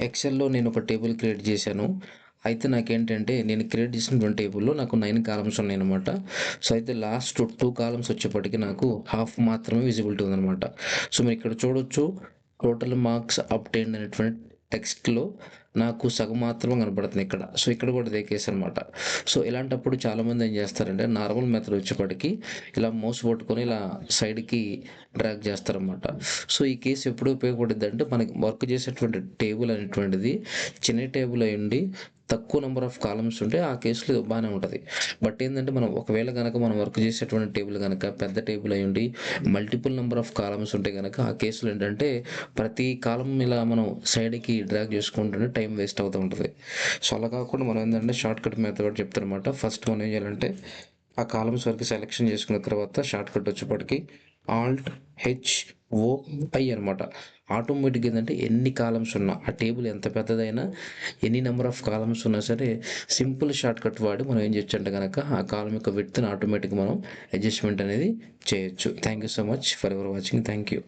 ఎక్సెల్‌లో నేను ఒక table create చేశాను. అయితే నాకేంటంటే నేను క్రియేట్ చేసినటువంటి టేబుల్‌లో నాకు 9 కాలమ్స్ ఉన్నాయన్నమాట. సో, అయితే లాస్ట్ 2 కాలమ్స్ వచ్చేప్పటికి నాకు హాఫ్ మాత్రమే విజిబిలిటీ ఉందన్నమాట. సో, మీరిక్కడ చూడొచ్చు టోటల్ మార్క్స్ అబ్టైన్డ్ అనేటువంటి టెక్స్ట్‌లో నాకు సగం మాత్రమే కనపడుతుంది ఇక్కడ. సో, ఇక్కడ కూడా అదే కేస్ అనమాట. సో, ఇలాంటప్పుడు చాలామంది ఏం చేస్తారంటే నార్మల్ మెథడ్ వచ్చేప్పటికి ఇలా మౌస్ పట్టుకొని ఇలా సైడ్‌కి డ్రాగ్ చేస్తారనమాట. సో, ఈ కేస్ ఎప్పుడు ఉపయోగపడిద్దంటే మనకి వర్క్ చేసేటువంటి టేబుల్ అనేటువంటిది చిన్న టేబుల్ అయ్యుండి తక్కువ నంబర్ ఆఫ్ కాలమ్స్ ఉంటే ఆ కేసులో బాగానే ఉంటది. బట్ ఏందంటే మనం ఒకవేళ గనక మనం వర్క్ చేసేటువంటి టేబుల్ గనక పెద్ద టేబుల్ అయ్యుండి మల్టిపుల్ నంబర్ ఆఫ్ కాలమ్స్ ఉంటే గనక ఆ కేసులో ఏంటంటే ప్రతి కాలమ్ ఇలా మనం సైడ్‌కి డ్రాగ్ చేసుకుంటూనే టైం వేస్ట్ అవుతూ ఉంటది. సో, అలా కాకుండా మనం ఏందంటే షార్ట్‌కట్ మెథడ్ చెప్తానమాట. ఫస్ట్ మనం ఏం చేయాలంటే ఆ కాలమ్స్ వరకు సెలెక్షన్ చేసుకున్న తర్వాత షార్ట్‌కట్ వచ్చేప్పటికి ఆల్ట్ హెచ్ ఓ ఐ అనమాట. ఆటోమేటిక్‌గా ఏందంటే ఎన్ని కాలమ్స్ ఉన్నా ఆ టేబుల్ ఎంత పెద్దదైనా ఎన్ని నంబర్ ఆఫ్ కాలమ్స్ ఉన్నా సరే సింపుల్ షార్ట్‌కట్ వాడి మనం ఏం చేయొచ్చంటే గనక ఆ కాలమ్ యొక్క విడ్త్‌ని ఆటోమేటిక్‌గా మనం అడ్జస్ట్‌మెంట్ అనేది చేయొచ్చు. Thank you so much for your watching. Thank you.